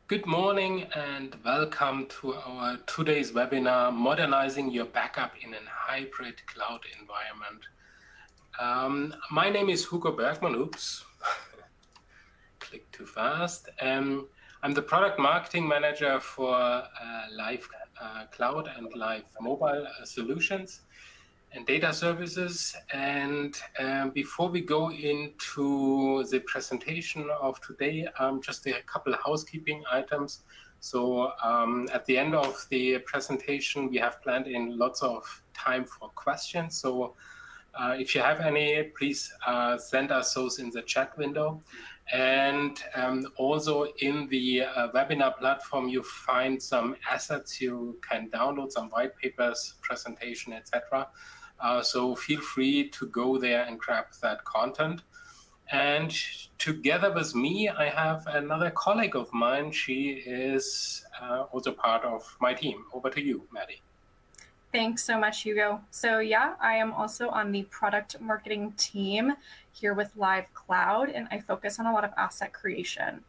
Good morning and welcome to our today's webinar, Modernizing Your Backup in a Hybrid Cloud Environment. My name is Hugo Bergmann. Oops, click too fast. I'm the Product Marketing Manager for Live Cloud and Live Mobile Solutions and Data Services. And before we go into the presentation of today, just a couple of housekeeping items. So at the end of the presentation, we have planned in lots of time for questions. So if you have any, please send us those in the chat window. And also in the webinar platform, you find some assets you can download, some white papers, presentation, etc. So feel free to go there and grab that content. And together with me, I have another colleague of mine. She is also part of my team. Over to you, Maddie. Thanks so much, Hugo. So yeah, I am also on the product marketing team here with Live Cloud, and I focus on a lot of asset creation.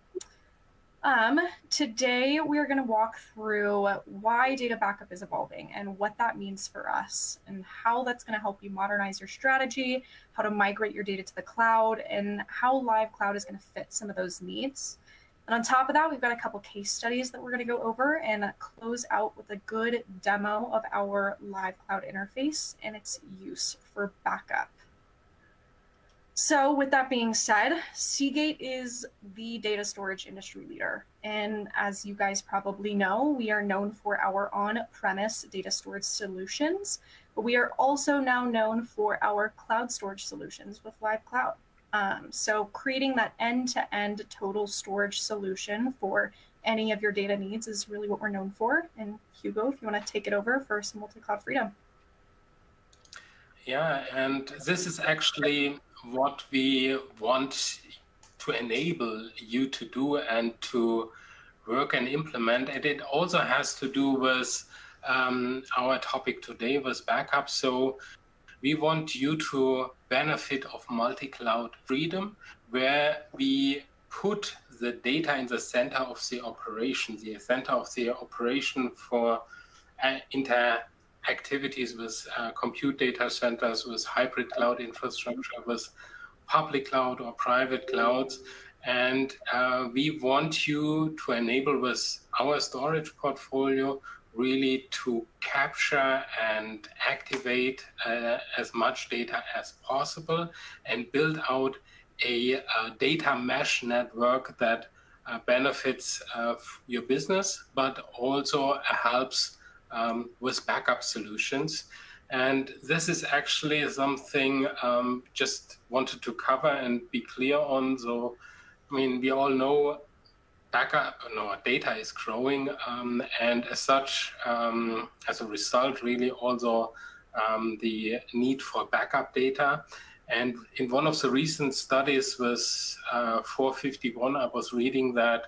Today, we're going to walk through why data backup is evolving and what that means for us and how that's going to help you modernize your strategy, how to migrate your data to the cloud, and how Live Cloud is going to fit some of those needs. And on top of that, we've got a couple case studies that we're going to go over and close out with a good demo of our Live Cloud interface and its use for backup. So with that being said, Seagate is the data storage industry leader. And as you guys probably know, we are known for our on-premise data storage solutions, but we are also now known for our cloud storage solutions with Live Cloud. So creating that end-to-end total storage solution for any of your data needs is really what we're known for. And Hugo, if you want to take it over for some multi-cloud freedom. Yeah, and this is actually what we want to enable you to do and to work and implement. And it also has to do with our topic today with backup. So we want you to benefit of multi-cloud freedom, where we put the data in the center of the operation for activities with compute data centers, with hybrid cloud infrastructure, with public cloud or private clouds. And we want you to enable with our storage portfolio really to capture and activate as much data as possible and build out a data mesh network that benefits your business, but also helps with backup solutions. And this is actually something just wanted to cover and be clear on. So, I mean, we all know data is growing, and as such, as a result, really also the need for backup data. And in one of the recent studies with 451, I was reading that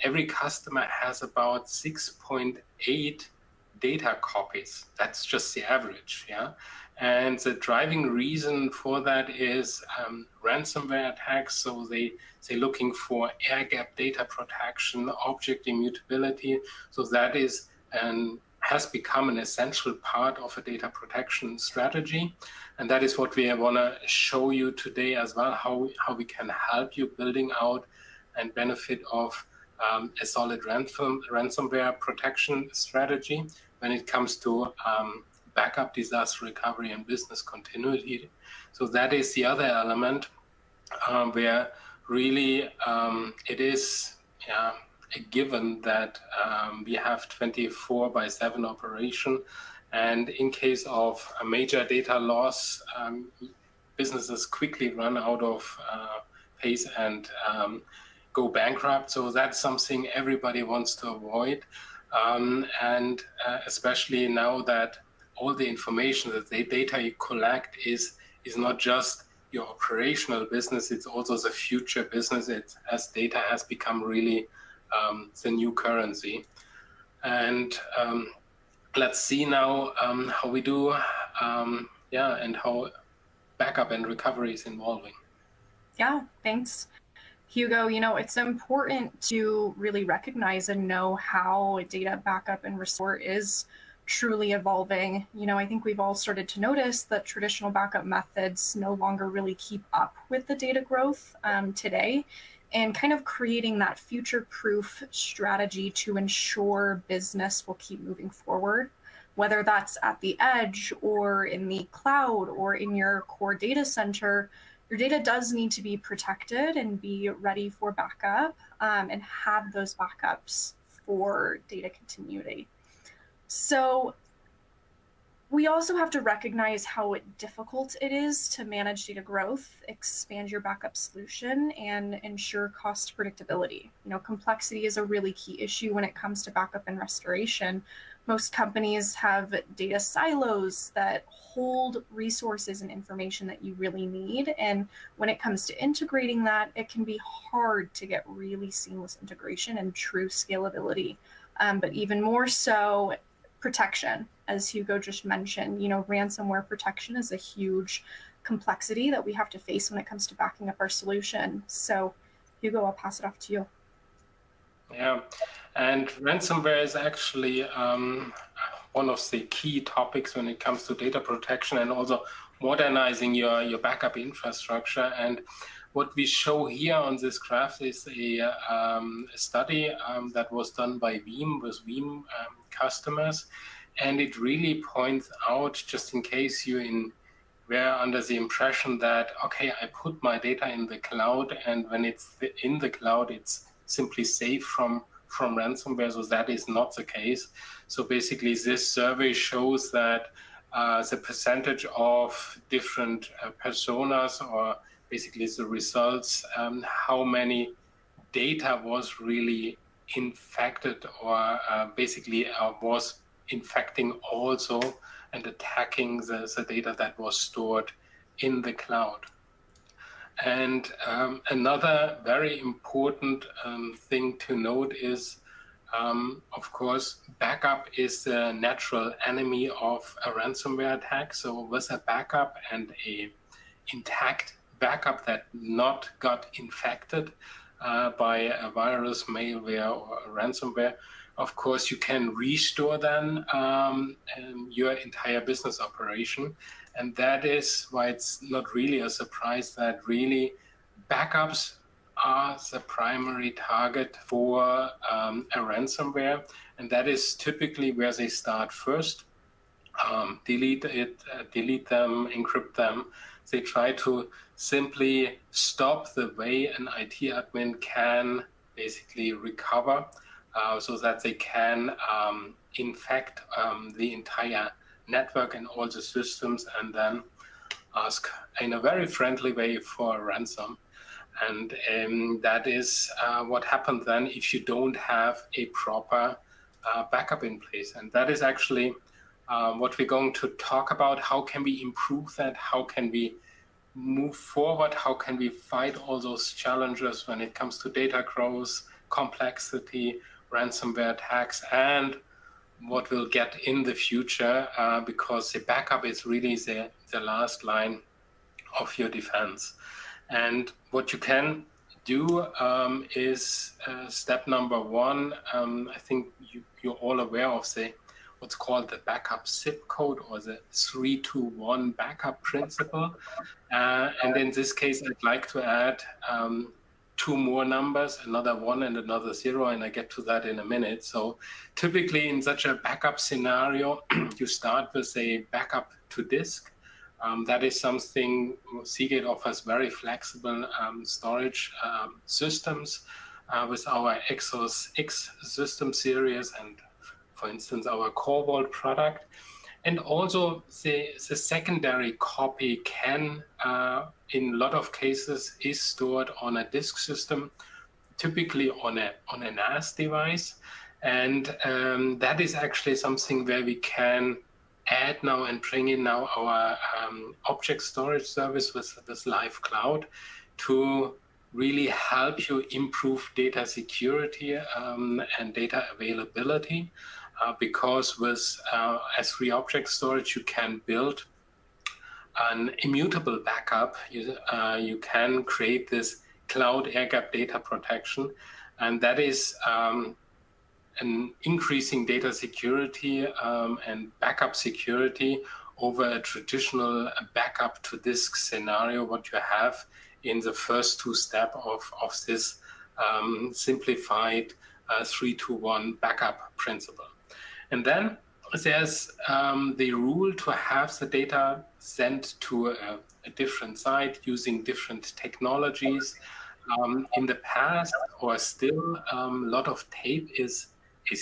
every customer has about 6.8 data copies. That's just the average, yeah? And the driving reason for that is ransomware attacks. So they're looking for air-gap data protection, object immutability. So that is has become an essential part of a data protection strategy. And that is what we want to show you today as well, how we can help you building out and benefit of a solid ransomware protection strategy when it comes to backup, disaster recovery, and business continuity. So that is the other element where really it is a given that we have 24/7 operation. And in case of a major data loss, businesses quickly run out of pace and go bankrupt. So that's something everybody wants to avoid. And especially now that all the information, that the data you collect is not just your operational business, it's also the future business, as data has become really the new currency. And let's see now how we do, and how backup and recovery is evolving. Yeah, thanks. Hugo, it's important to really recognize and know how data backup and restore is truly evolving. I think we've all started to notice that traditional backup methods no longer really keep up with the data growth today, and kind of creating that future-proof strategy to ensure business will keep moving forward, whether that's at the edge or in the cloud or in your core data center. Your data does need to be protected and be ready for backup, and have those backups for data continuity. So we also have to recognize how difficult it is to manage data growth, expand your backup solution, and ensure cost predictability. Complexity is a really key issue when it comes to backup and restoration. Most companies have data silos that hold resources and information that you really need. And when it comes to integrating that, it can be hard to get really seamless integration and true scalability. But even more so, protection, as Hugo just mentioned. Ransomware protection is a huge complexity that we have to face when it comes to backing up our solution. So, Hugo, I'll pass it off to you. Yeah, and ransomware is actually one of the key topics when it comes to data protection and also modernizing your backup infrastructure. And what we show here on this graph is a study that was done by Veeam with Veeam customers. And it really points out, just in case you were under the impression that, okay, I put my data in the cloud, and when it's in the cloud, it's simply safe from ransomware. So that is not the case. So basically, this survey shows that the percentage of different personas, or basically the results, how many data was really infected, or basically was infecting also and attacking the data that was stored in the cloud. And another very important thing to note is, of course, backup is the natural enemy of a ransomware attack. So with a backup and a intact backup that not got infected by a virus, malware, or ransomware, of course, you can restore then your entire business operation. And that is why it's not really a surprise that really backups are the primary target for a ransomware. And that is typically where they start first. Delete them, encrypt them. They try to simply stop the way an IT admin can basically recover, so that they can infect the entire network and all the systems, and then ask in a very friendly way for a ransom. And that is what happens then if you don't have a proper backup in place. And that is actually what we're going to talk about. How can we improve that? How can we move forward? How can we fight all those challenges when it comes to data growth, complexity, ransomware attacks, and what we'll get in the future, because the backup is really the last line of your defense. And what you can do is step number one. I think you're all aware of what's called the backup zip code, or the 3-2-1 backup principle. And in this case, I'd like to add two more numbers, another 1 and another 0, and I get to that in a minute. So typically in such a backup scenario, you start with a backup to disk. That is something Seagate offers very flexible storage systems with our Exos X system series, and for instance, our Core Vault product. And also the secondary copy can, in a lot of cases, is stored on a disk system, typically on a NAS device. And that is actually something where we can add now and bring in now our object storage service with Live Cloud to really help you improve data security and data availability. Because with S3 object storage, you can build an immutable backup. You can create this cloud air-gap data protection, and that is an increasing data security and backup security over a traditional backup to disk scenario, what you have in the first two steps of this simplified 3-to-1 backup principle. And then there's the rule to have the data sent to a different site using different technologies. In the past, or still, a lot of tape is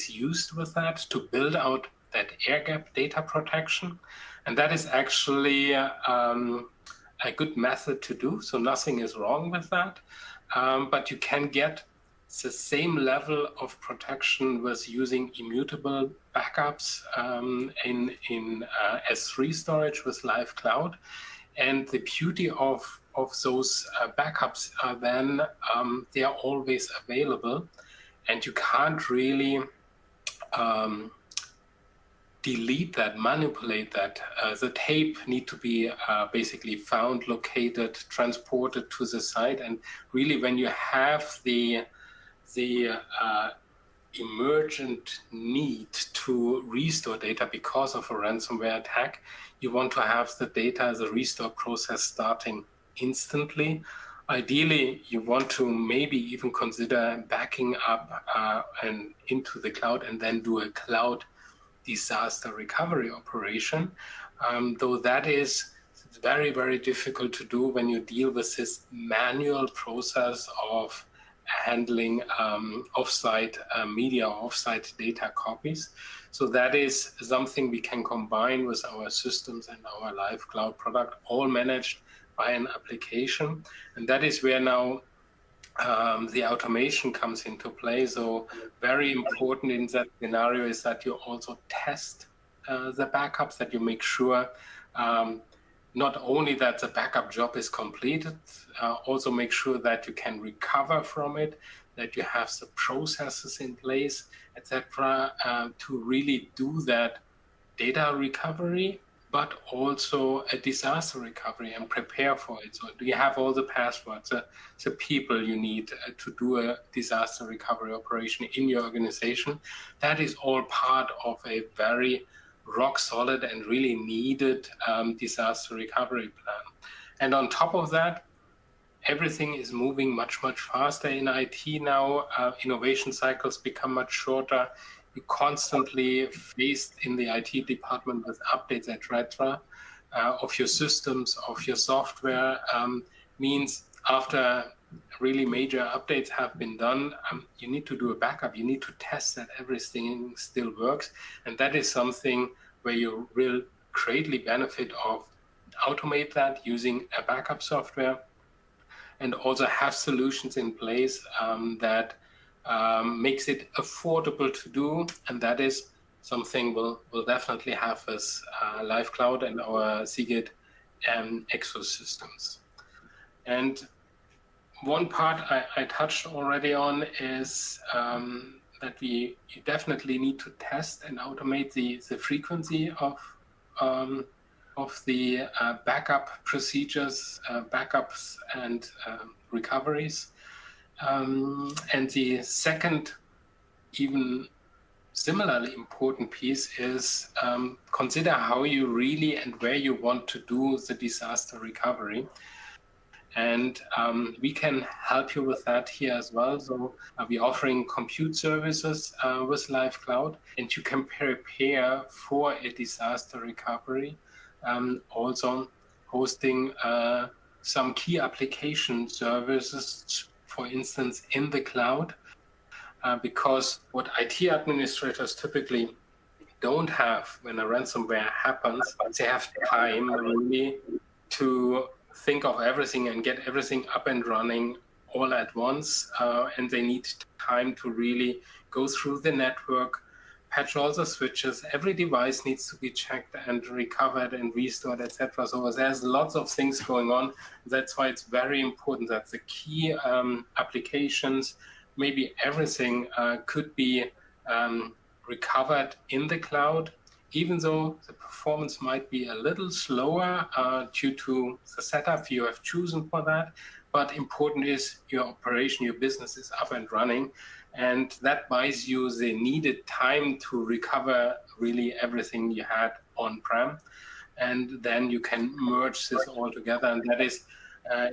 used with that to build out that air-gap data protection. And that is actually a good method to do. So nothing is wrong with that. But you can get the same level of protection with using immutable backups in S3 storage with Live Cloud. And the beauty of those backups are then they are always available, and you can't really delete that, manipulate that. The tape need to be basically found, located, transported to the site. And really, when you have the emergent need to restore data because of a ransomware attack, you want to have the data, the restore process starting instantly. Ideally, you want to maybe even consider backing up and into the cloud and then do a cloud disaster recovery operation, though that is very, very difficult to do when you deal with this manual process of handling offsite media, offsite data copies. So that is something we can combine with our systems and our Live Cloud product, all managed by an application. And that is where now the automation comes into play. So very important in that scenario is that you also test the backups, that you make sure not only that the backup job is completed, also make sure that you can recover from it, that you have the processes in place, etc., to really do that data recovery, but also a disaster recovery and prepare for it. So do you have all the passwords, the people you need to do a disaster recovery operation in your organization? That is all part of a very rock solid and really needed disaster recovery plan. And on top of that, everything is moving much, much faster in IT now. Innovation cycles become much shorter. You constantly faced in the IT department with updates, etc., of your systems, of your software. Means after really major updates have been done, you need to do a backup. You need to test that everything still works. And that is something where you will greatly benefit of automate that using a backup software, and also have solutions in place that makes it affordable to do. And that is something we'll definitely have with Live Cloud and our Seagate ecosystems. And one part I touched already on is that you definitely need to test and automate the frequency of the backup procedures, backups and recoveries. And the second, even similarly important piece is consider how you really and where you want to do the disaster recovery. And we can help you with that here as well. So we're offering compute services with Live Cloud, and you can prepare for a disaster recovery. Also hosting some key application services, for instance, in the cloud, because what IT administrators typically don't have when a ransomware happens, they have time really to think of everything and get everything up and running all at once, and they need time to really go through the network, patch all the switches. Every device needs to be checked and recovered and restored, etc. So there's lots of things going on. That's why it's very important that the key applications, maybe everything, could be recovered in the cloud, even though the performance might be a little slower due to the setup you have chosen for that. but important is your operation, your business is up and running, and that buys you the needed time to recover really everything you had on-prem, and then you can merge this all together, and that is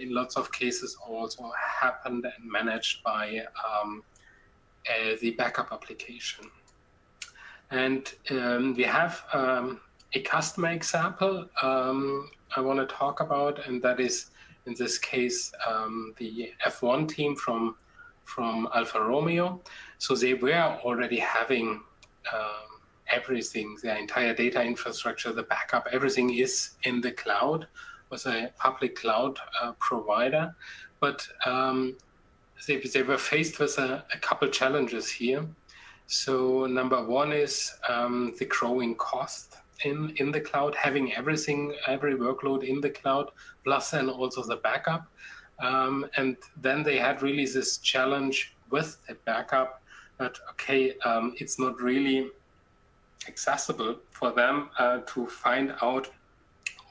in lots of cases also happened and managed by the backup application. And we have a customer example I want to talk about, and that is, in this case, the F1 team from Alfa Romeo. So they were already having everything, their entire data infrastructure, the backup, everything is in the cloud, was a public cloud provider. But they were faced with a couple challenges here. So number one is the growing cost in the cloud, having everything, every workload in the cloud, plus then also the backup. And then they had really this challenge with the backup that, okay, it's not really accessible for them to find out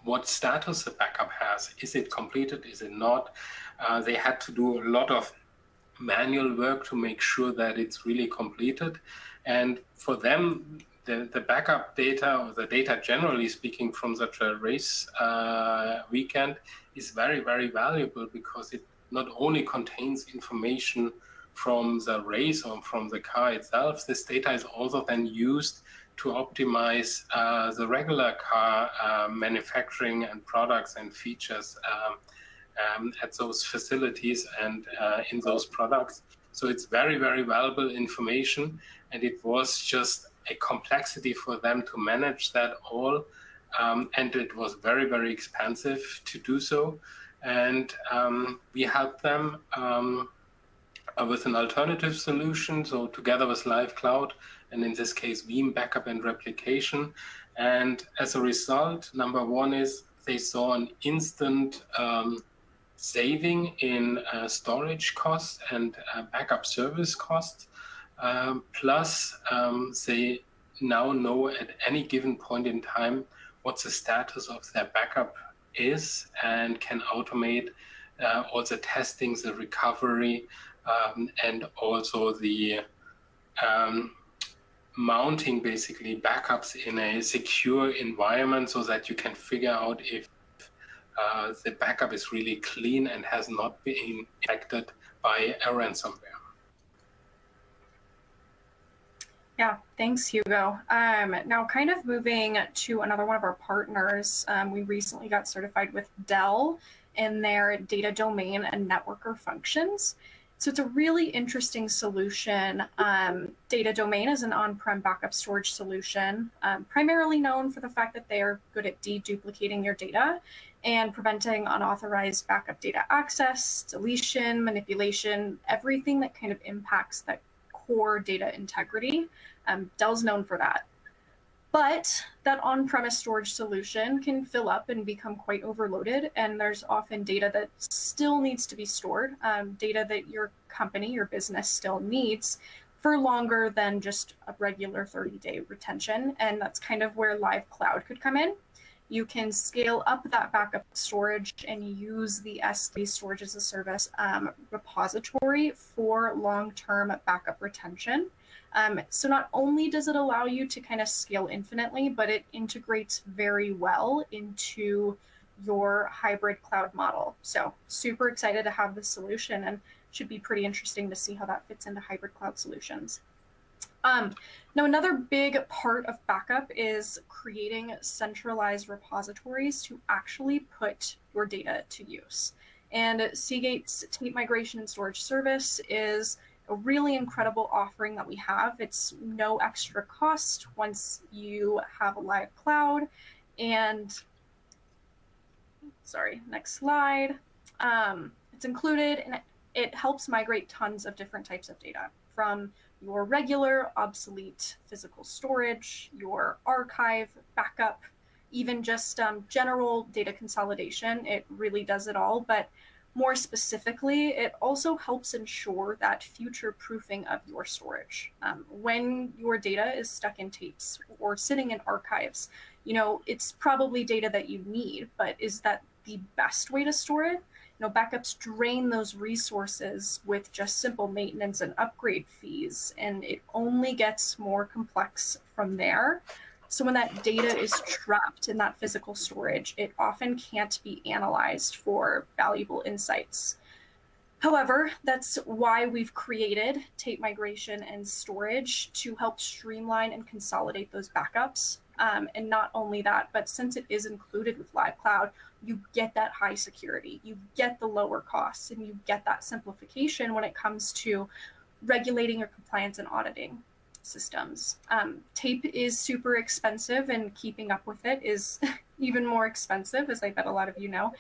what status the backup has. Is it completed? Is it not? They had to do a lot of manual work to make sure that it's really completed. And for them, the backup data, or the data generally speaking from such a race weekend, is very, very valuable, because it not only contains information from the race or from the car itself, this data is also then used to optimize the regular car manufacturing and products and features at those facilities and in those products. So it's very, very valuable information, and it was just a complexity for them to manage that all, and it was very, very expensive to do so. And we helped them with an alternative solution, so together with Live Cloud, and in this case, Veeam backup and replication. And as a result, number one is they saw an instant saving in storage costs and backup service costs. Plus, they now know at any given point in time what the status of their backup is, and can automate all the testing, the recovery, and also the mounting basically backups in a secure environment, so that you can figure out if the backup is really clean and has not been infected by a ransomware. Yeah, thanks, Hugo. Now, kind of moving to another one of our partners, we recently got certified with Dell in their data domain and networker functions. So it's a really interesting solution. Data domain is an on-prem backup storage solution, primarily known for the fact that they are good at deduplicating your data and preventing unauthorized backup data access, deletion, manipulation, everything that kind of impacts that core data integrity. Dell's known for that. But that on-premise storage solution can fill up and become quite overloaded, and there's often data that still needs to be stored, data that your company, your business still needs for longer than just a regular 30-day retention, and that's kind of where Live Cloud could come in. You can scale up that backup storage and use the S3 storage as a service repository for long-term backup retention. So not only does it allow you to kind of scale infinitely, but it integrates very well into your hybrid cloud model. So super excited to have this solution, and should be pretty interesting to see how that fits into hybrid cloud solutions. Now, another big part of backup is creating centralized repositories to actually put your data to use. And Seagate's tape migration and storage service is a really incredible offering that we have. It's no extra cost once you have a Live Cloud. And sorry, next slide. It's included, and it helps migrate tons of different types of data, from your regular obsolete physical storage, your archive, backup, even just general data consolidation. It really does it all. But more specifically, it also helps ensure that future proofing of your storage. When your data is stuck in tapes or sitting in archives, you know, it's probably data that you need, but is that the best way to store it? backups drain those resources with just simple maintenance and upgrade fees, and it only gets more complex from there. So when that data is trapped in that physical storage, it often can't be analyzed for valuable insights. However, that's why we've created tape migration and storage to help streamline and consolidate those backups. And not only that, but since it is included with Live Cloud, you get that high security, you get the lower costs, and you get that simplification when it comes to regulating your compliance and auditing systems. Tape is super expensive, and keeping up with it is even more expensive, as I bet a lot of you know.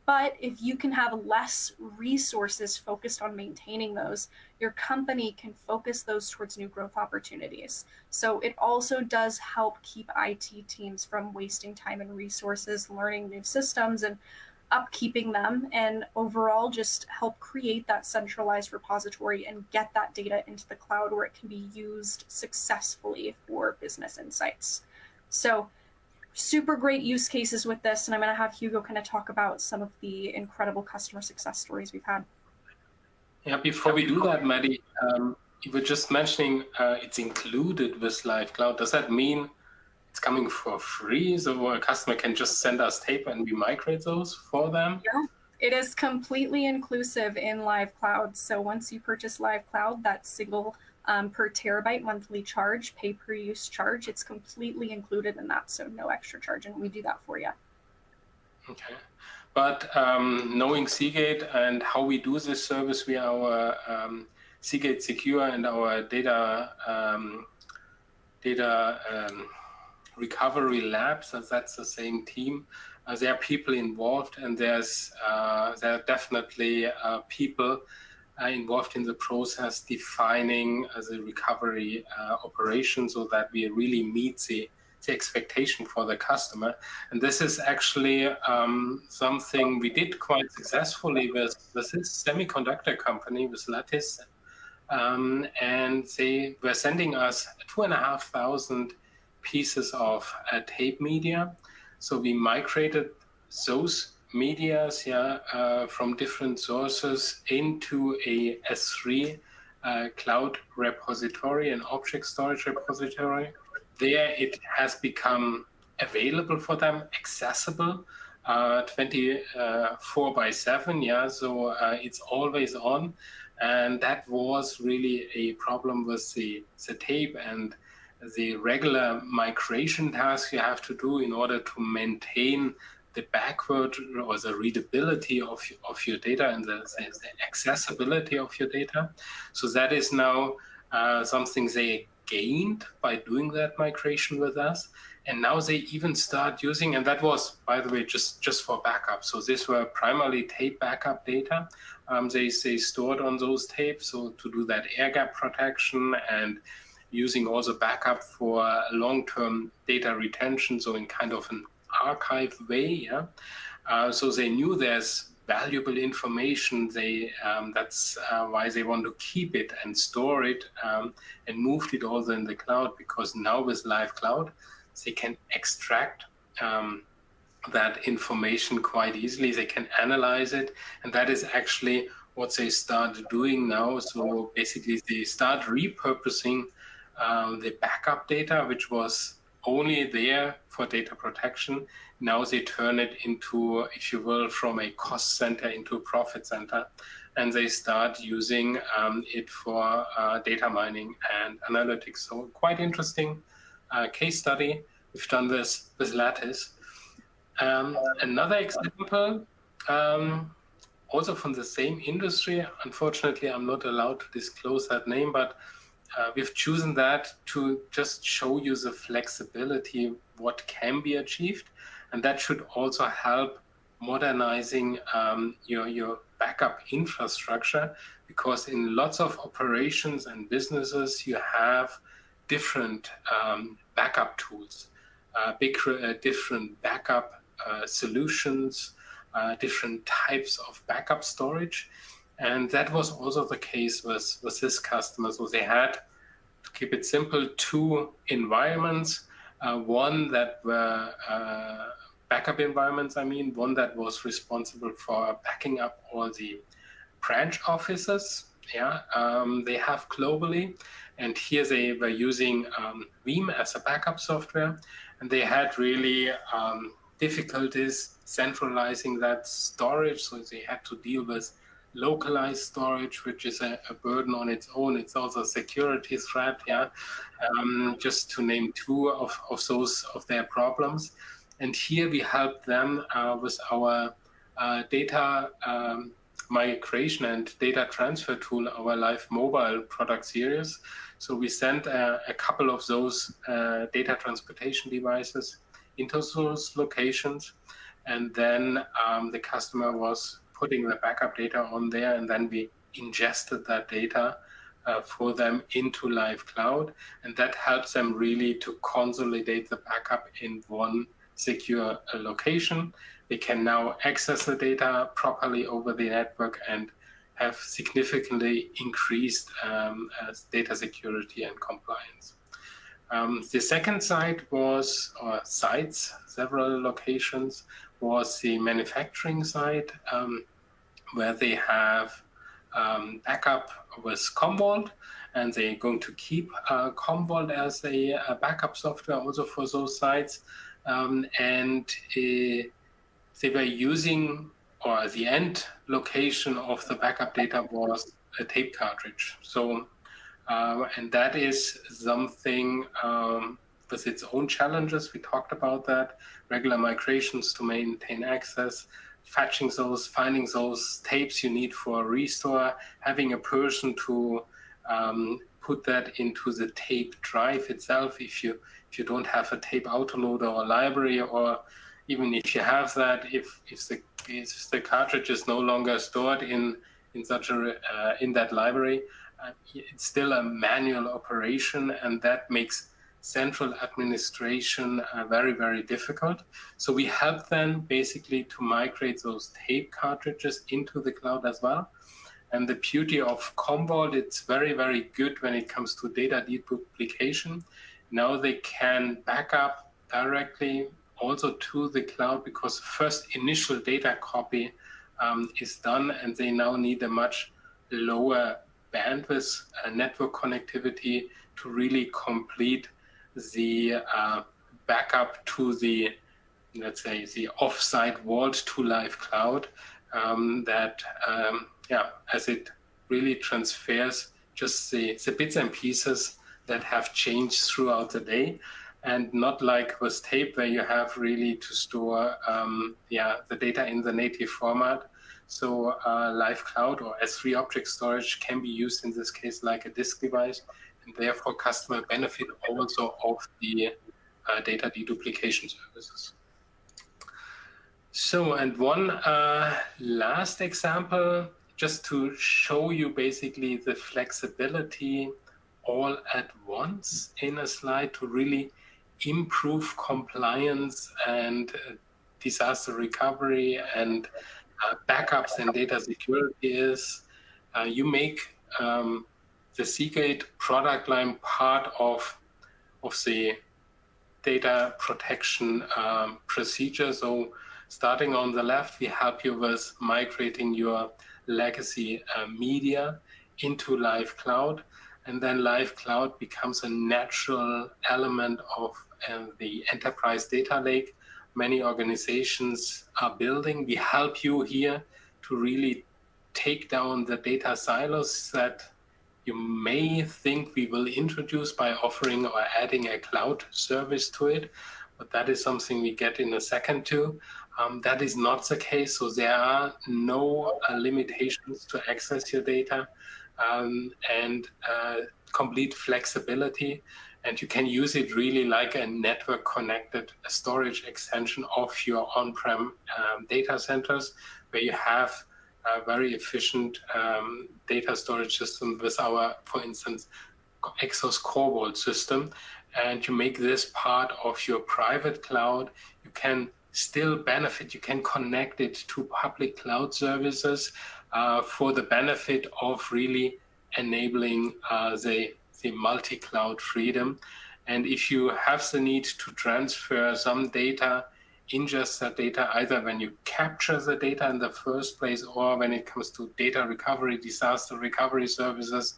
But if you can have less resources focused on maintaining those, your company can focus those towards new growth opportunities. So it also does help keep IT teams from wasting time and resources learning new systems and upkeeping them, and overall just help create that centralized repository and get that data into the cloud where it can be used successfully for business insights. So super great use cases with this, and I'm going to have Hugo kind of talk about some of the incredible customer success stories we've had. Yeah, before we do that, Maddie, you were just mentioning it's included with Live Cloud. Does that mean it's coming for free, so a customer can just send us tape and we migrate those for them? Yeah, it is completely inclusive in Live Cloud. So once you purchase Live Cloud, that single per terabyte monthly charge, pay per use charge, it's completely included in that. So no extra charge, and we do that for you. Okay. But knowing Seagate and how we do this service via our Seagate Secure and our data recovery labs, as that's the same team. There are people involved, and there are definitely people involved in the process defining the recovery operation so that we really meet the expectation for the customer. And this is actually something we did quite successfully with this semiconductor company, with Lattice. And they were sending us 2,500 pieces of tape media. So we migrated those medias from different sources into a S3 cloud repository, an object storage repository. There it has become available for them, accessible 24/7, so it's always on. And that was really a problem with the tape and the regular migration task you have to do in order to maintain the backward or the readability of your data and the accessibility of your data. So that is now something they gained by doing that migration with us. And now they even start using, and that was, by the way, just for backup. So these were primarily tape backup data. They stored on those tapes, so to do that air gap protection and using also backup for long-term data retention, so in kind of an archive way. So they knew there's valuable information. That's why they want to keep it and store it and moved it also in the cloud, because now with Live Cloud, they can extract that information quite easily. They can analyze it, and that is actually what they start doing now. So basically, they start repurposing the backup data, which was only there for data protection. Now they turn it into, if you will, from a cost center into a profit center, and they start using it for data mining and analytics. So quite interesting case study. We've done this with Lattice. Another example, also from the same industry. Unfortunately, I'm not allowed to disclose that name, but we've chosen that to just show you the flexibility, what can be achieved. And that should also help modernizing your backup infrastructure, because in lots of operations and businesses, you have different backup tools, different backup solutions, different types of backup storage. And that was also the case with this customer. So they had, to keep it simple, two environments. One that were backup environments, I mean, one that was responsible for backing up all the branch offices they have globally. And here they were using Veeam as a backup software, and they had really difficulties centralizing that storage. So they had to deal with localized storage, which is a burden on its own. It's also a security threat, just to name two of those of their problems. And here we help them with our data migration and data transfer tool, our live mobile product series. So we sent a couple of those data transportation devices into those locations, and then the customer was putting the backup data on there, and then we ingested that data for them into live cloud, and that helps them really to consolidate the backup in one secure location. They can now access the data properly over the network and have significantly increased data security and compliance. The second site was, or sites, several locations, was the manufacturing site, where they have backup with Commvault, and they're going to keep Commvault as a backup software also for those sites. They were using, or the end location of the backup data was a tape cartridge. So, and that is something with its own challenges. We talked about that, regular migrations to maintain access, fetching those, finding those tapes you need for a restore, having a person to put that into the tape drive itself if you don't have a tape autoloader or library, or even if you have that, if the cartridge is no longer stored in such a in that library, it's still a manual operation, and that makes central administration very, very difficult. So we help them basically to migrate those tape cartridges into the cloud as well. And the beauty of Commvault, it's very, very good when it comes to data deduplication. Now they can back up directly also to the cloud, because the first initial data copy is done, and they now need a much lower bandwidth network connectivity to really complete the backup to the, let's say, the offsite vault to live cloud, as it really transfers just the bits and pieces that have changed throughout the day, and not like with tape where you have really to store the data in the native format. So live cloud or S3 object storage can be used in this case like a disk device, and therefore customer benefit also of the data deduplication services. So, and one last example, just to show you basically the flexibility all at once in a slide to really improve compliance and disaster recovery and backups and data security is you make the Seagate product line part of the data protection procedure. So starting on the left, we help you with migrating your legacy media into live cloud, and then live cloud becomes a natural element of the enterprise data lake many organizations are building. We help you here to really take down the data silos that you may think we will introduce by offering or adding a cloud service to it, but that is something we get in a second too. That is not the case, so there are no limitations to access your data, and complete flexibility, and you can use it really like a network connected storage extension of your on-prem data centers, where you have a very efficient data storage system with our, for instance, Exos Core Vault system, and you make this part of your private cloud. You can still benefit, you can connect it to public cloud services for the benefit of really enabling the multi-cloud freedom. And if you have the need to transfer some data ingest that data, either when you capture the data in the first place or when it comes to data recovery, disaster recovery services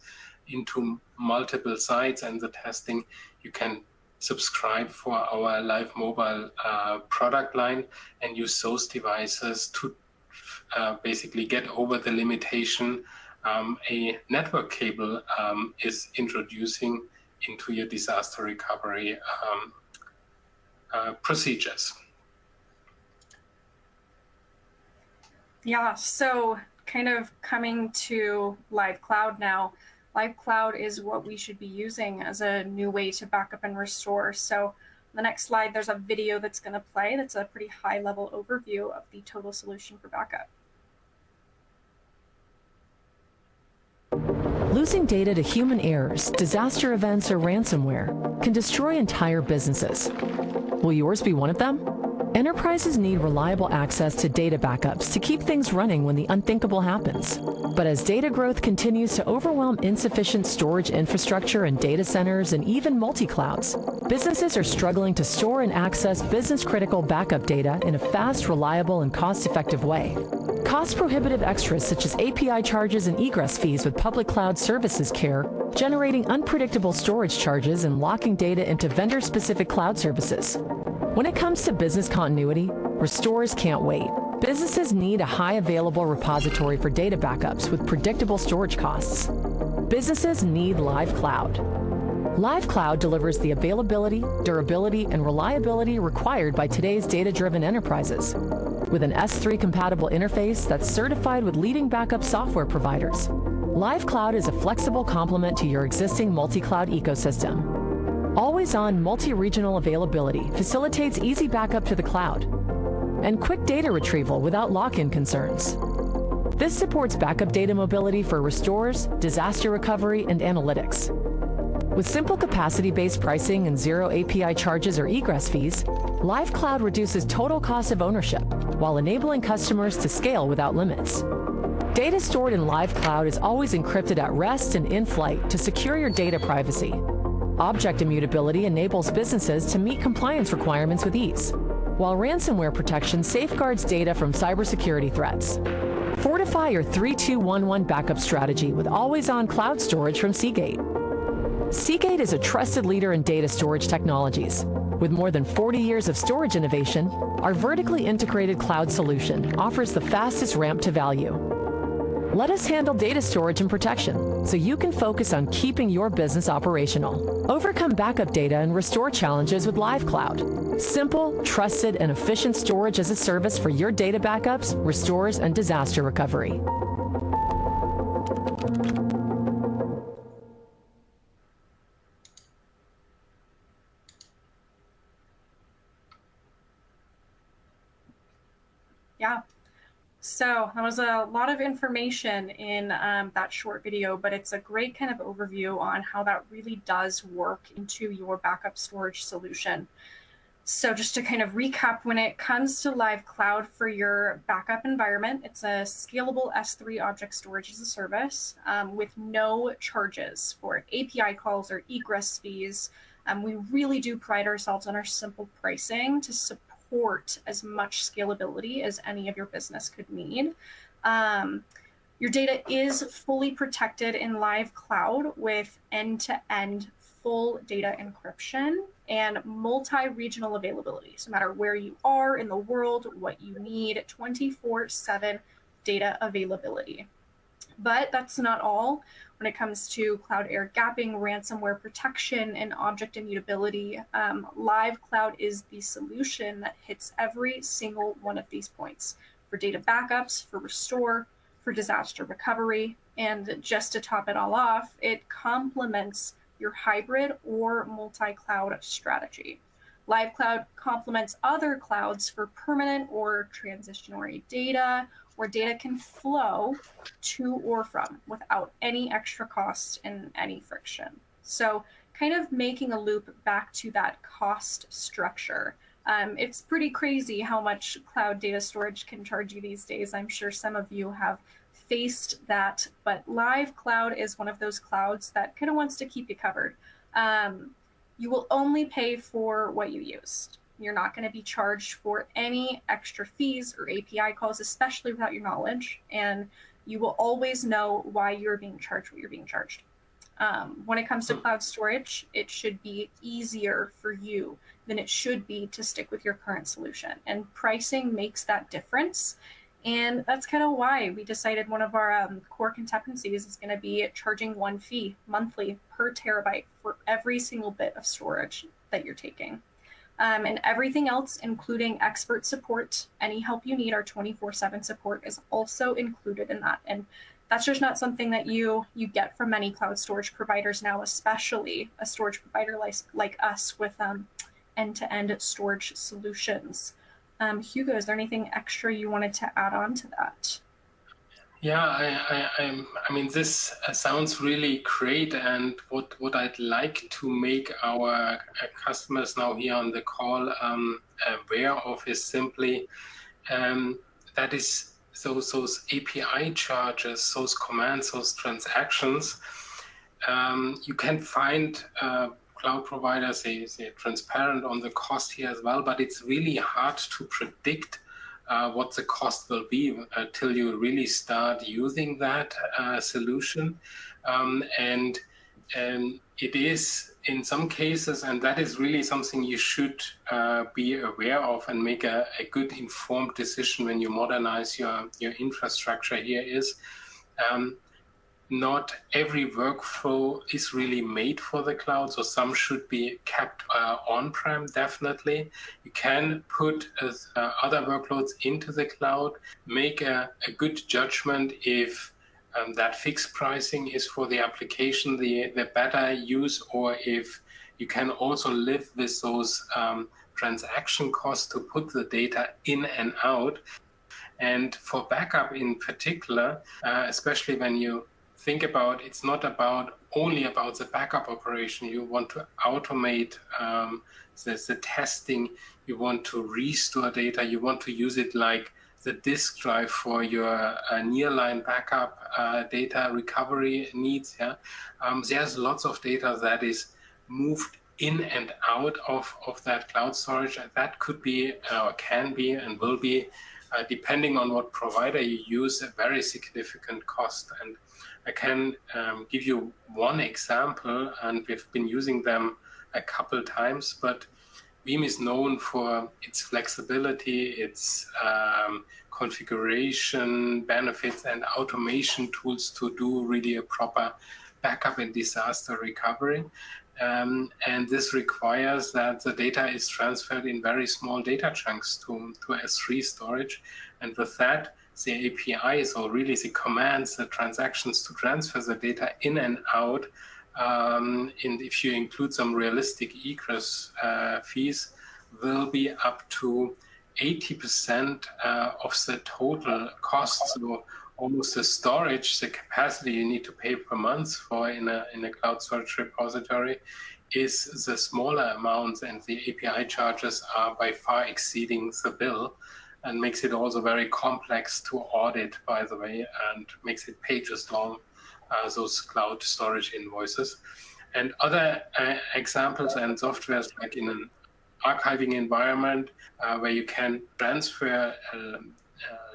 into multiple sites and the testing, you can subscribe for our live mobile product line and use those devices to basically get over the limitation a network cable is introducing into your disaster recovery procedures. Yeah, so kind of coming to Live Cloud now. Live Cloud is what we should be using as a new way to back up and restore. So the next slide, there's a video that's going to play. That's a pretty high-level overview of the total solution for backup. Losing data to human errors, disaster events, or ransomware can destroy entire businesses. Will yours be one of them? Enterprises need reliable access to data backups to keep things running when the unthinkable happens. But as data growth continues to overwhelm insufficient storage infrastructure in data centers and even multi-clouds, businesses are struggling to store and access business-critical backup data in a fast, reliable, and cost-effective way. Cost-prohibitive extras such as API charges and egress fees with public cloud services care, generating unpredictable storage charges and locking data into vendor-specific cloud services. When it comes to business continuity, restorers can't wait. Businesses need a high available repository for data backups with predictable storage costs. Businesses need Live Cloud. Live Cloud delivers the availability, durability, and reliability required by today's data-driven enterprises. With an S3-compatible interface that's certified with leading backup software providers, Live Cloud is a flexible complement to your existing multi-cloud ecosystem. Always-on multi-regional availability facilitates easy backup to the cloud and quick data retrieval without lock-in concerns. This supports backup data mobility for restorers, disaster recovery, and analytics. With simple capacity-based pricing and zero API charges or egress fees, Live Cloud reduces total cost of ownership while enabling customers to scale without limits. Data stored in Live Cloud is always encrypted at rest and in flight to secure your data privacy. Object immutability enables businesses to meet compliance requirements with ease, while ransomware protection safeguards data from cybersecurity threats. Fortify your 3-2-1-1 backup strategy with always-on cloud storage from Seagate. Seagate is a trusted leader in data storage technologies. With more than 40 years of storage innovation, our vertically integrated cloud solution offers the fastest ramp to value. Let us handle data storage and protection so you can focus on keeping your business operational. Overcome backup data and restore challenges with Live Cloud. Simple, trusted, and efficient storage as a service for your data backups, restores, and disaster recovery. Yeah. So that was a lot of information in that short video, but it's a great kind of overview on how that really does work into your backup storage solution. So just to kind of recap, when it comes to Live Cloud for your backup environment, it's a scalable S3 object storage as a service with no charges for API calls or egress fees. We really do pride ourselves on our simple pricing to support as much scalability as any of your business could need. Your data is fully protected in Live Cloud with end-to-end full data encryption and multi-regional availability. So no matter where you are in the world, what you need, 24/7 data availability. But that's not all. When it comes to cloud air gapping, ransomware protection, and object immutability, Live Cloud is the solution that hits every single one of these points for data backups, for restore, for disaster recovery. And just to top it all off, it complements your hybrid or multi-cloud strategy. Live Cloud complements other clouds for permanent or transitionary data, where data can flow to or from without any extra cost and any friction. So kind of making a loop back to that cost structure. It's pretty crazy how much cloud data storage can charge you these days. I'm sure some of you have faced that, but Live Cloud is one of those clouds that kind of wants to keep you covered. You will only pay for what you use. You're not going to be charged for any extra fees or API calls, especially without your knowledge. And you will always know why you're being charged what you're being charged. When it comes to cloud storage, it should be easier for you than it should be to stick with your current solution. And pricing makes that difference. And that's kind of why we decided one of our core competencies is going to be charging one fee monthly per terabyte for every single bit of storage that you're taking. And everything else, including expert support, any help you need, our 24/7 support is also included in that. And that's just not something that you get from many cloud storage providers now, especially a storage provider like us with end-to-end storage solutions. Hugo, is there anything extra you wanted to add on to that? Yeah, I mean, this sounds really great. And what I'd like to make our customers now here on the call aware of is simply that is those API charges, those commands, those transactions. You can find cloud providers, they're transparent on the cost here as well, but it's really hard to predict what the cost will be until you really start using that solution. And it is in some cases, and that is really something you should be aware of and make a good informed decision when you modernize your infrastructure here is not every workflow is really made for the cloud, so some should be kept on-prem, definitely. You can put other workloads into the cloud, make a good judgment if that fixed pricing is for the application the better use, or if you can also live with those transaction costs to put the data in and out. And for backup in particular, especially when you think about, it's not only about the backup operation. You want to automate the testing. You want to restore data. You want to use it like the disk drive for your nearline backup data recovery needs. Yeah, there's lots of data that is moved in and out of that cloud storage. That could be, or can be, and will be, depending on what provider you use, a very significant cost. And I can give you one example, and we've been using them a couple times, but Veeam is known for its flexibility, its configuration benefits, and automation tools to do really a proper backup and disaster recovery. And this requires that the data is transferred in very small data chunks to S3 storage. And with that, the APIs, or really the commands, the transactions to transfer the data in and out, and if you include some realistic egress fees, will be up to 80% of the total cost. So almost the storage, the capacity you need to pay per month for in a cloud storage repository is the smaller amounts, and the API charges are by far exceeding the bill, and makes it also very complex to audit, by the way, and makes it pages long, those cloud storage invoices. And other examples and softwares, like in an archiving environment where you can transfer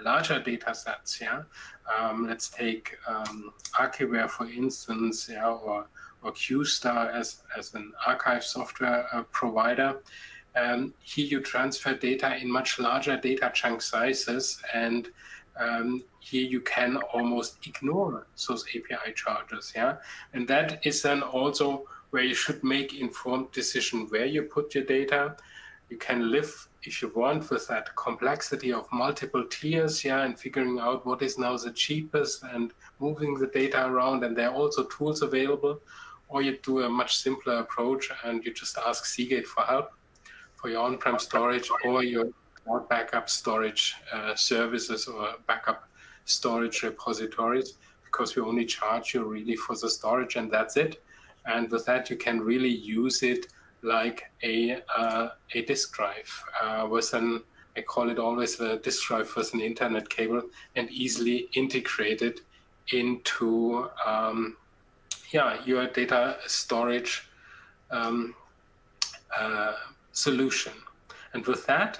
larger data sets. Yeah, let's take Archivare, for instance, yeah, or QStar as an archive software provider. Here you transfer data in much larger data chunk sizes, and here you can almost ignore those API charges. Yeah, and that is then also where you should make informed decision where you put your data. You can live, if you want, with that complexity of multiple tiers, yeah, and figuring out what is now the cheapest and moving the data around. And there are also tools available. Or you do a much simpler approach and you just ask Seagate for help for your on-prem storage or your cloud backup storage services or backup storage repositories, because we only charge you really for the storage, and that's it. And with that, you can really use it like a disk drive with an, I call it always a disk drive with an internet cable, and easily integrated into your data storage solution. And with that,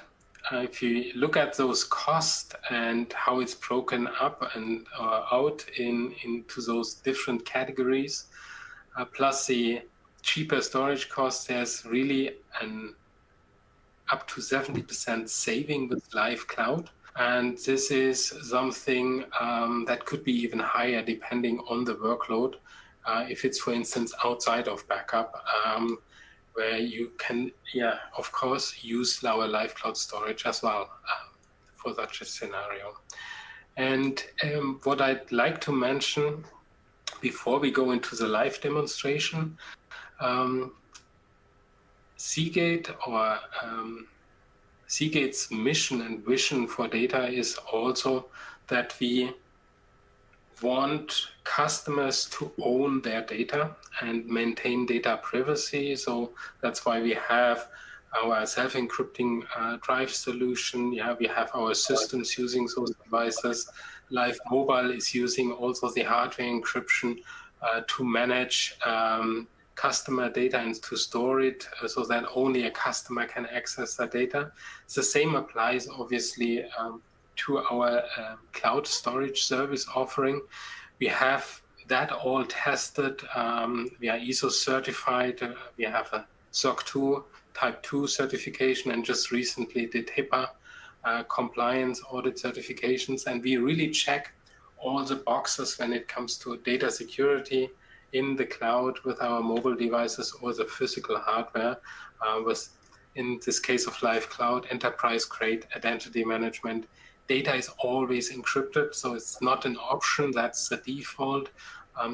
if you look at those costs and how it's broken up and out into those different categories, plus the cheaper storage cost, there's really an up to 70% saving with live cloud. And this is something that could be even higher depending on the workload. If it's, for instance, outside of backup, where you can, of course, use our live cloud storage as well for such a scenario. And what I'd like to mention before we go into the live demonstration, Seagate or Seagate's mission and vision for data is also that we want customers to own their data and maintain data privacy. So that's why we have our self-encrypting drive solution. We have our systems using those devices. Live Mobile is using also the hardware encryption to manage customer data and to store it so that only a customer can access that data. The same applies, obviously, to our cloud storage service offering. We have that all tested. We are ISO certified. We have a SOC 2 Type 2 certification and just recently did HIPAA compliance audit certifications. And we really check all the boxes when it comes to data security in the cloud with our mobile devices or the physical hardware. With, in this case of live cloud, enterprise-grade identity management. Data is always encrypted, so it's not an option, that's the default.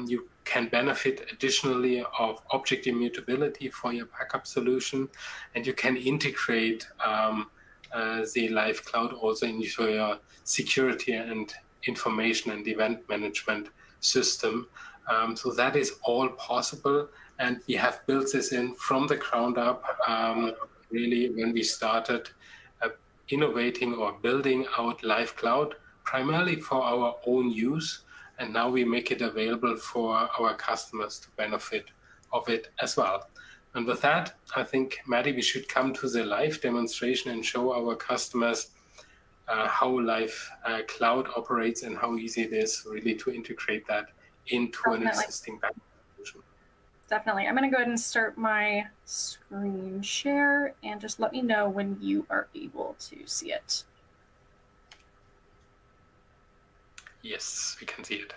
You can benefit additionally of object immutability for your backup solution, and you can integrate the live cloud also into your security and information and event management system. So that is all possible, and we have built this in from the ground up, really when we started innovating or building out live cloud, primarily for our own use, and now we make it available for our customers to benefit of it as well. And with that, I think, Maddie, we should come to the live demonstration and show our customers how live cloud operates and how easy it is really to integrate that into an existing backup solution. Definitely. I'm going to go ahead and start my screen share and just let me know when you are able to see it. Yes, we can see it.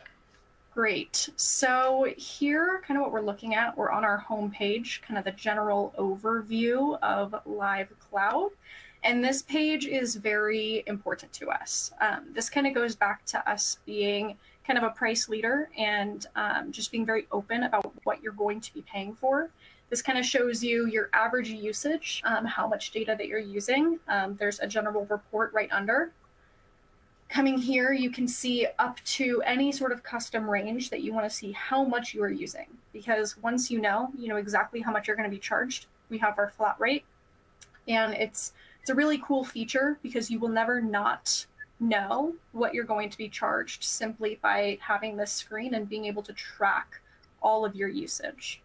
Great. So here, kind of what we're looking at, we're on our home page, kind of the general overview of live cloud. And this page is very important to us. This kind of goes back to us being kind of a price leader and just being very open about what you're going to be paying for. This kind of shows you your average usage, how much data that you're using. There's a general report right under. Coming here, you can see up to any sort of custom range that you want to see how much you are using. Because once you know exactly how much you're going to be charged. We have our flat rate. And it's a really cool feature because you will never not know what you're going to be charged simply by having this screen and being able to track all of your usage.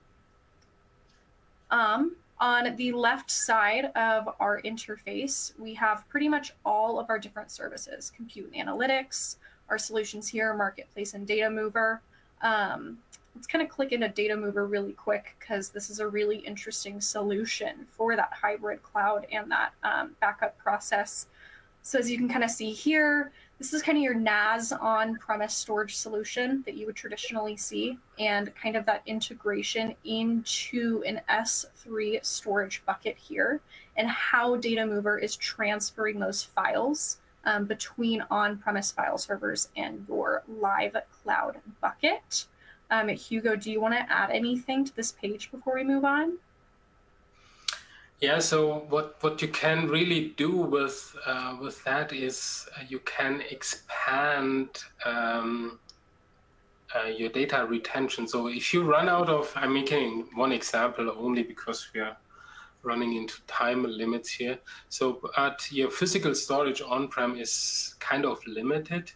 On the left side of our interface, we have pretty much all of our different services, compute and analytics, our solutions here, marketplace and data mover. Let's kind of click into data mover really quick because this is a really interesting solution for that hybrid cloud and that backup process. So as you can kind of see here, this is kind of your NAS on-premise storage solution that you would traditionally see, and kind of that integration into an S3 storage bucket here, and how Data Mover is transferring those files between on-premise file servers and your live cloud bucket. Hugo, do you want to add anything to this page before we move on? Yeah, so what you can really do with that is you can expand your data retention. So if you run out of, I'm making one example only because we are running into time limits here. So but your physical storage on-prem is kind of limited.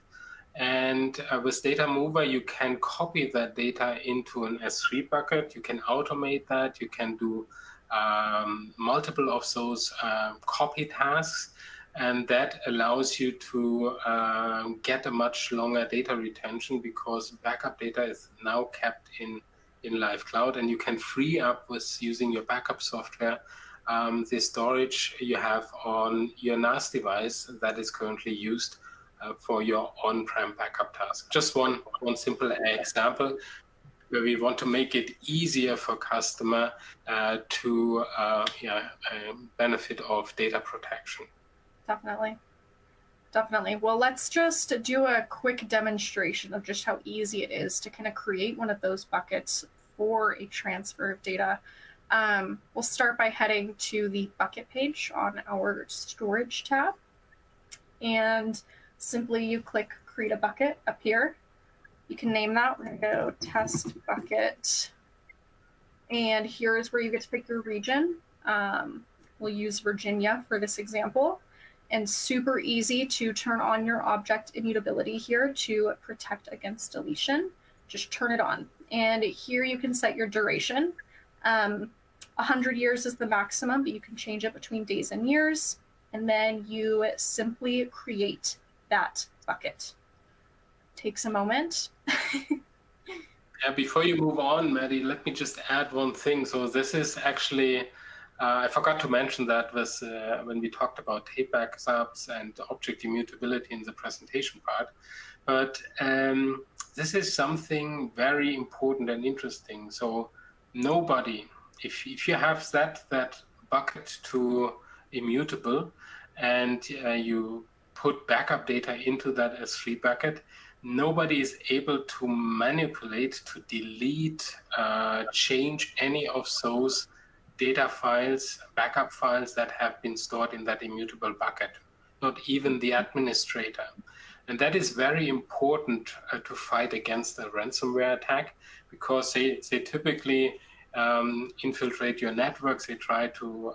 And with Data Mover, you can copy that data into an S3 bucket. You can automate that. You can do multiple of those copy tasks, and that allows you to get a much longer data retention, because backup data is now kept in live cloud, and you can free up with using your backup software the storage you have on your NAS device that is currently used for your on-prem backup task. Just one simple example where we want to make it easier for customer to benefit of data protection. Definitely. Definitely. Well, let's just do a quick demonstration of just how easy it is to kind of create one of those buckets for a transfer of data. We'll start by heading to the bucket page on our storage tab, and simply you click create a bucket up here. You can name that. We're going to go test bucket, and here is where you get to pick your region. We'll use Virginia for this example. And super easy to turn on your object immutability here to protect against deletion. Just turn it on. And here you can set your duration. 100 years is the maximum, but you can change it between days and years. And then you simply create that bucket. Takes a moment. Before you move on, Maddie, let me just add one thing. So this is actually, I forgot to mention that was when we talked about tape backups and object immutability in the presentation part. But this is something very important and interesting. So nobody, if you have set that bucket to immutable and you put backup data into that S3 bucket, nobody is able to manipulate, to delete, change any of those data files, backup files that have been stored in that immutable bucket, not even the administrator. And that is very important to fight against a ransomware attack, because they typically infiltrate your networks. They try to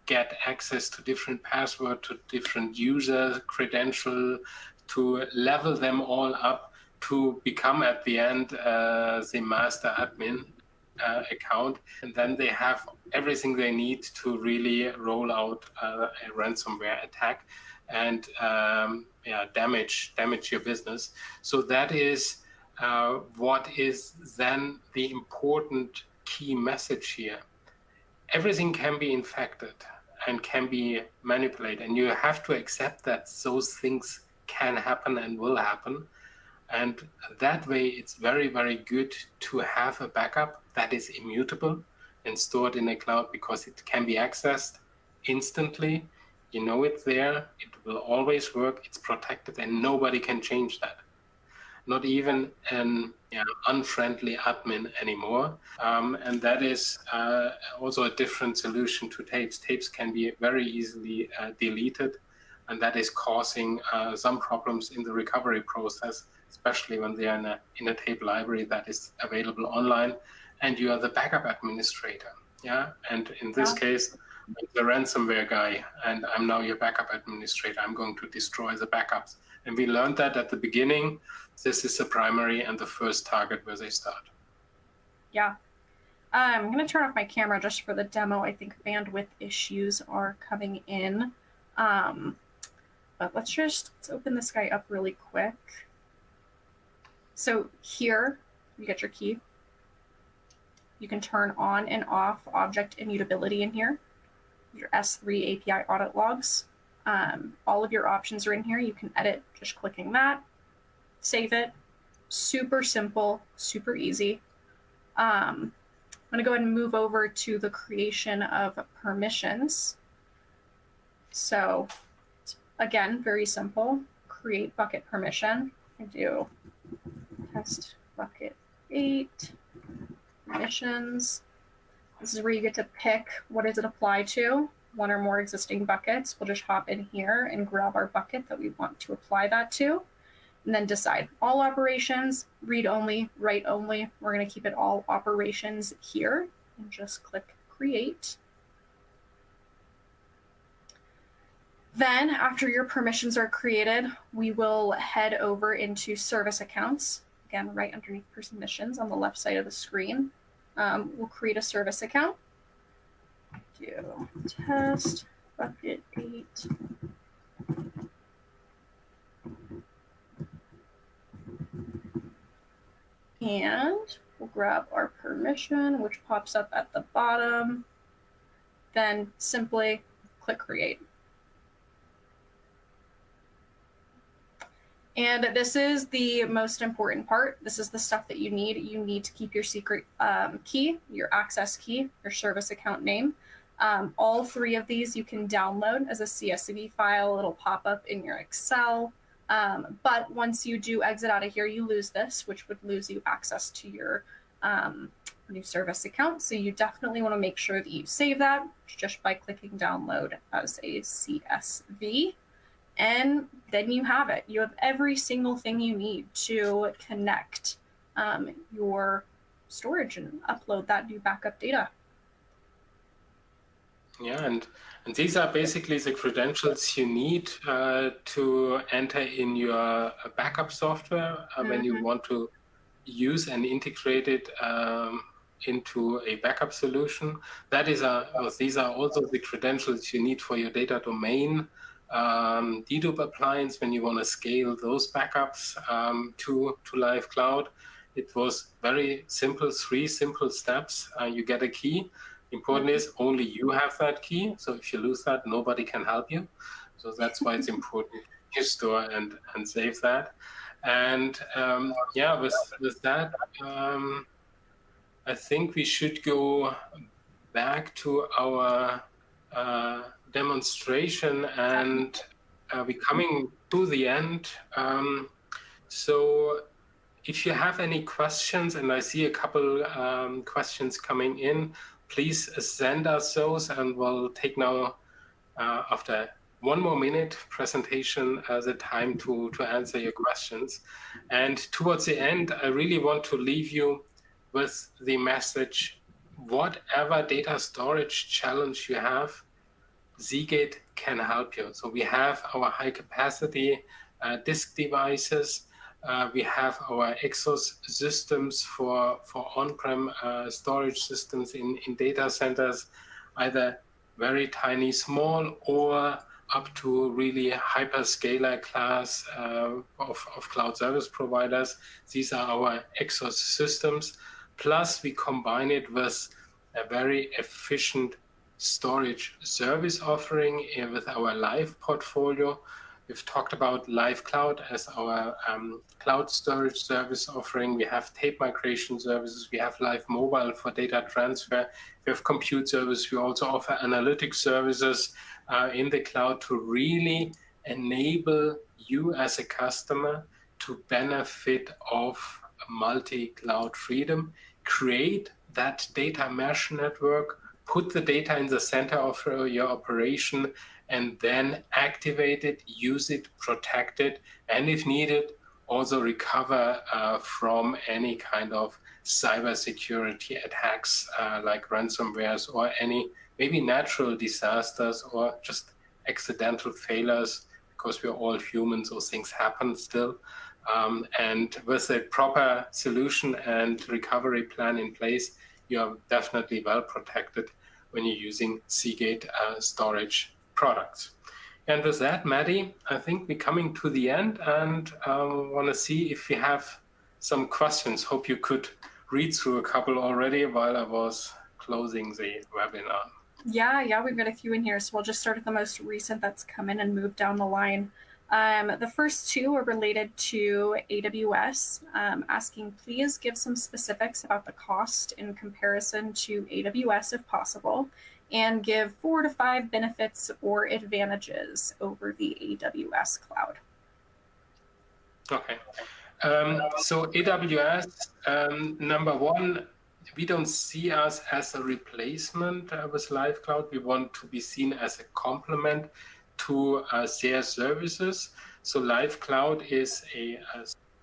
get access to different passwords, to different user credentials, to level them all up to become at the end the master admin account, and then they have everything they need to really roll out a ransomware attack and damage your business. So that is what is then the important key message here. Everything can be infected and can be manipulated, and you have to accept that those things can happen and will happen. And that way, it's very, very good to have a backup that is immutable and stored in a cloud, because it can be accessed instantly. You know it's there, it will always work, it's protected, and nobody can change that. Not even an unfriendly admin anymore. And that is also a different solution to tapes. Tapes can be very easily deleted, and that is causing some problems in the recovery process, especially when they are in a tape library that is available online, and you are the backup administrator. And in this case, I'm the ransomware guy, and I'm now your backup administrator. I'm going to destroy the backups. And we learned that at the beginning. This is the primary and the first target where they start. Yeah. I'm going to turn off my camera just for the demo. I think bandwidth issues are coming in. But let's open this guy up really quick. So here, you get your key. You can turn on and off object immutability in here. Your S3 API audit logs. All of your options are in here. You can edit just clicking that. Save it. Super simple, super easy. I'm going to go ahead and move over to the creation of permissions. So again, very simple. Create bucket permission. I do test bucket 8 permissions. This is where you get to pick what does it apply to. One or more existing buckets. We'll just hop in here and grab our bucket that we want to apply that to, and then decide all operations, read only, write only. We're going to keep it all operations here, and just click create. Then after your permissions are created, we will head over into service accounts. Again, right underneath permissions on the left side of the screen. We'll create a service account. you. Test bucket 8. And we'll grab our permission, which pops up at the bottom. Then simply click create. And this is the most important part. This is the stuff that you need. You need to keep your secret key, your access key, your service account name. All 3 of these you can download as a CSV file. It'll pop up in your Excel. But once you do exit out of here, you lose this, which would lose you access to your new service account. So you definitely want to make sure that you save that just by clicking download as a CSV. And then you have it. You have every single thing you need to connect your storage and upload that new backup data. Yeah, and these are basically the credentials you need to enter in your backup software when you want to use and integrate it into a backup solution. That is these are also the credentials you need for your data domain dedupe appliance when you want to scale those backups to live cloud. It was very simple, 3 simple steps. You get a key. Important is only you have that key. So if you lose that, nobody can help you. So that's why it's important you store and save that. And yeah, with that, I think we should go back to our demonstration, and we're coming to the end. So if you have any questions, and I see a couple questions coming in, please send us those, and we'll take now, after 1 more minute presentation, the time to answer your questions. And towards the end, I really want to leave you with the message, whatever data storage challenge you have, Seagate can help you. So we have our high capacity disk devices. We have our Exos systems for on-prem storage systems in data centers, either very tiny, small, or up to really hyperscaler class of cloud service providers. These are our Exos systems. Plus, we combine it with a very efficient storage service offering with our Live portfolio. We've talked about Live Cloud as our cloud storage service offering. We have tape migration services. We have Live Mobile for data transfer. We have compute service. We also offer analytics services in the cloud to really enable you as a customer to benefit of multi-cloud freedom, create that data mesh network, put the data in the center of your operation, and then activate it, use it, protect it, and if needed, also recover from any kind of cybersecurity attacks like ransomwares or any maybe natural disasters or just accidental failures, because we're all humans, so things happen still. And with a proper solution and recovery plan in place, you are definitely well protected when you're using Seagate storage products. And with that, Maddie, I think we're coming to the end, and want to see if we have some questions. Hope you could read through a couple already while I was closing the webinar. Yeah, we've got a few in here, so we'll just start at the most recent that's come in and move down the line. The first 2 are related to AWS, asking, please give some specifics about the cost in comparison to AWS if possible, and give 4 to 5 benefits or advantages over the AWS cloud. Okay. So AWS, number 1, we don't see us as a replacement with Live Cloud. We want to be seen as a complement to their services. So Live Cloud is a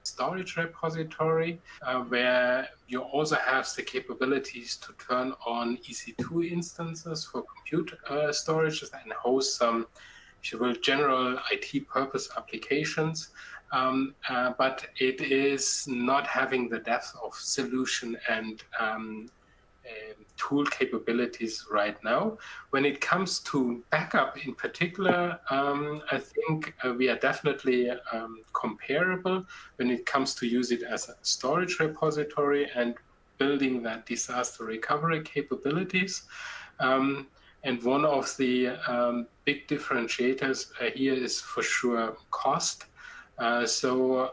storage repository where you also have the capabilities to turn on EC2 instances for compute storage and host some, if you will, general IT purpose applications. But it is not having the depth of solution and tool capabilities right now. When it comes to backup in particular, I think we are definitely comparable when it comes to use it as a storage repository and building that disaster recovery capabilities. And one of the big differentiators here is for sure cost. So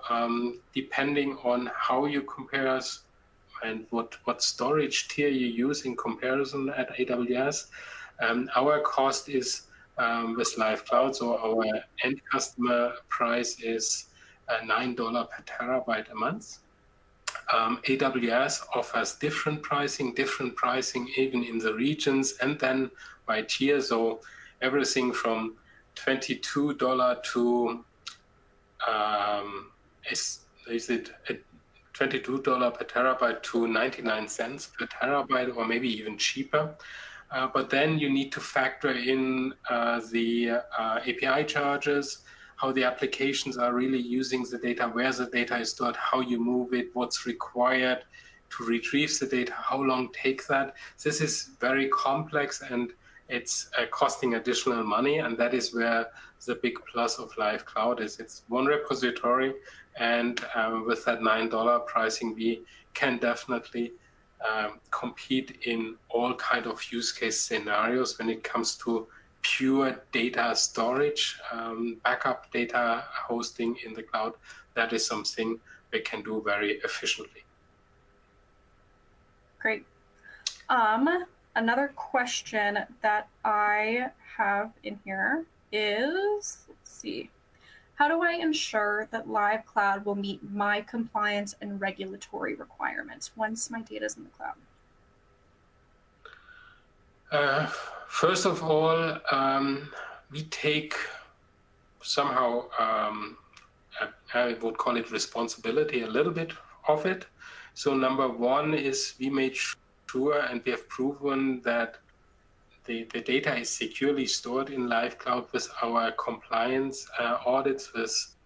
depending on how you compare us and what storage tier you use in comparison at AWS, our cost is with Live Cloud, so our end customer price is $9 per terabyte a month. AWS offers different pricing even in the regions and then by tier. So everything from $22 to is it $22 per terabyte to 99 cents per terabyte, or maybe even cheaper. But then you need to factor in the API charges, how the applications are really using the data, where the data is stored, how you move it, what's required to retrieve the data, how long takes that. This is very complex and it's costing additional money, and that is where the big plus of Live Cloud is. It's one repository, and with that $9 pricing, we can definitely compete in all kind of use case scenarios when it comes to pure data storage, backup data hosting in the cloud. That is something we can do very efficiently. Great. Another question that I have in here is, let's see, how do I ensure that Live Cloud will meet my compliance and regulatory requirements once my data is in the cloud? First of all, we take somehow, I would call it responsibility, a little bit of it. So number one is we made sure and we have proven that the data is securely stored in Live Cloud with our compliance audits with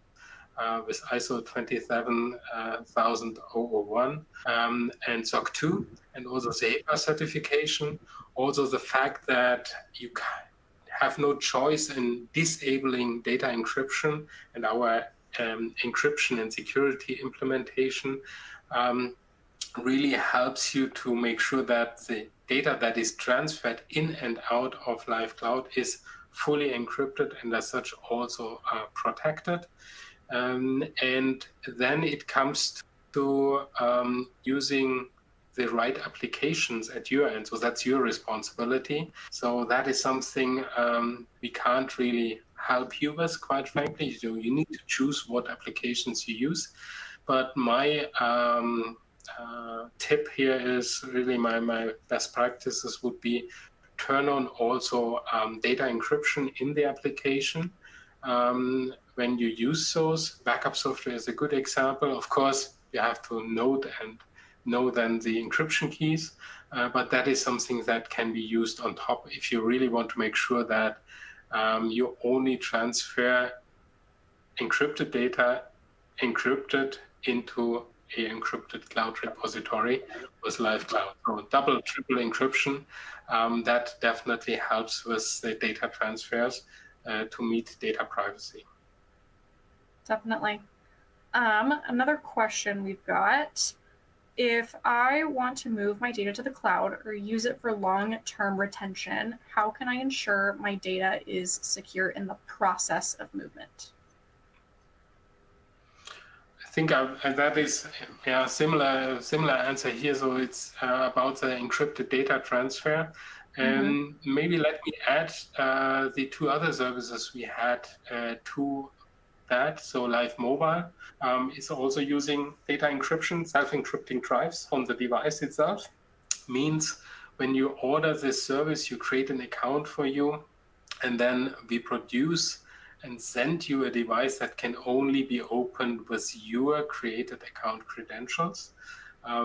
ISO 27001 and SOC 2, and also the HIPAA certification. Also the fact that you have no choice in disabling data encryption, and our encryption and security implementation really helps you to make sure that the data that is transferred in and out of Live Cloud is fully encrypted and as such also protected. And then it comes to using the right applications at your end. So that's your responsibility. So that is something we can't really help you with, quite frankly. So you need to choose what applications you use. But my tip here is really my best practices would be turn on also data encryption in the application. When you use those, backup software is a good example. Of course, you have to know then the encryption keys, but that is something that can be used on top if you really want to make sure that you only transfer encrypted data encrypted into a encrypted cloud repository with Live Cloud. So double, triple encryption, that definitely helps with the data transfers to meet data privacy. Definitely. Another question we've got, if I want to move my data to the cloud or use it for long-term retention, how can I ensure my data is secure in the process of movement? I think that is similar answer here. So it's about the encrypted data transfer. And maybe let me add the two other services we had to that. So Live Mobile is also using data encryption, self-encrypting drives on the device itself. Means when you order this service, you create an account for you, and then we produce and send you a device that can only be opened with your created account credentials.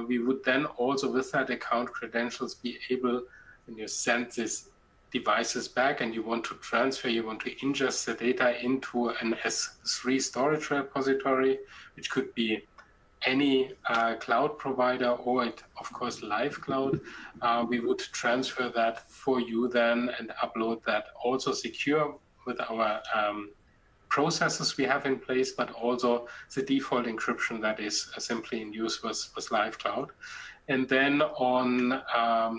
We would then also, with that account credentials, be able, when you send these devices back and you want to transfer, you want to ingest the data into an S3 storage repository, which could be any cloud provider, or of course live cloud, we would transfer that for you then and upload that also secure with our processes we have in place, but also the default encryption that is simply in use with live cloud. And then on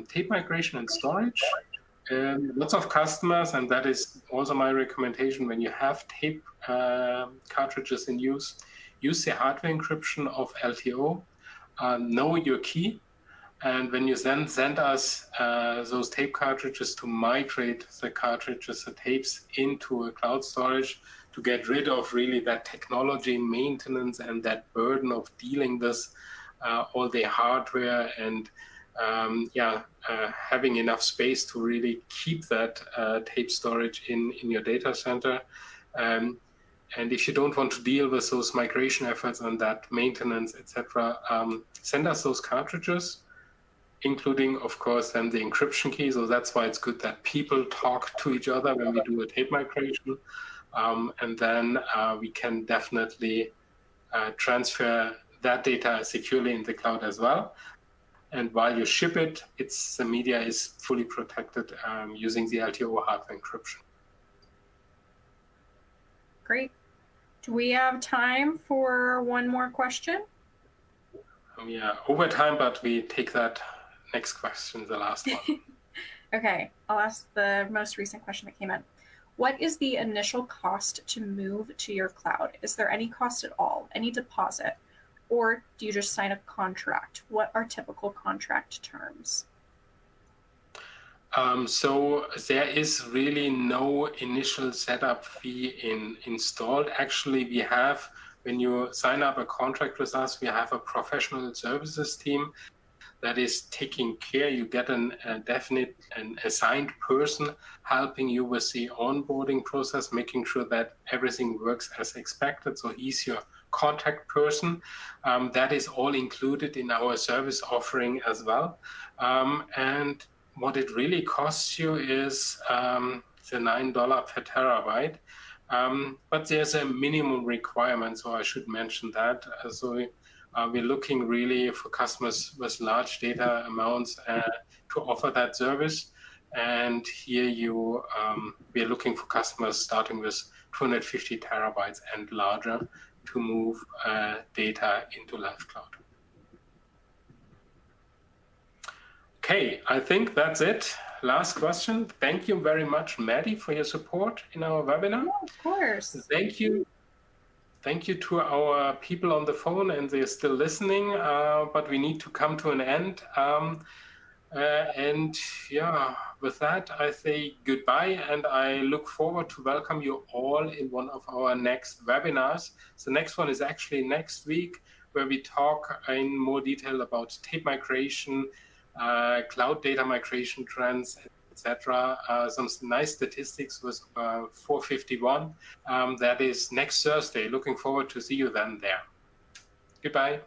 tape migration and storage, lots of customers, and that is also my recommendation, when you have tape cartridges in use the hardware encryption of LTO, know your key, and when you then send us those tape cartridges to migrate the cartridges, the tapes, into a cloud storage to get rid of really that technology maintenance and that burden of dealing with all the hardware and having enough space to really keep that tape storage in your data center. And if you don't want to deal with those migration efforts and that maintenance, etc., send us those cartridges, including, of course, then the encryption key. So that's why it's good that people talk to each other when we do a tape migration. And then we can definitely transfer that data securely in the cloud as well. And while you ship it, the media is fully protected using the LTO hardware encryption. Great. Do we have time for one more question? Yeah, over time, but we take that next question, the last one. Okay, I'll ask the most recent question that came in. What is the initial cost to move to your cloud? Is there any cost at all, any deposit? Or do you just sign a contract? What are typical contract terms? So there is really no initial setup fee installed. Actually, we have, when you sign up a contract with us, we have a professional services team that is taking care. You get an assigned person helping you with the onboarding process, making sure that everything works as expected. So he's your contact person. That is all included in our service offering as well. And what it really costs you is the $9 per terabyte. But there's a minimum requirement, so I should mention that. So we're looking really for customers with large data amounts to offer that service. And here we're looking for customers starting with 250 terabytes and larger to move data into live cloud. Okay, I think that's it. Last question. Thank you very much, Maddie, for your support in our webinar. Yeah, of course. Thank you. Thank you to our people on the phone, and they're still listening, but we need to come to an end. And yeah, with that, I say goodbye, and I look forward to welcome you all in one of our next webinars. The next one is actually next week, where we talk in more detail about tape migration, cloud data migration trends, etc. Some nice statistics with 451. That is next Thursday. Looking forward to see you then there. Goodbye.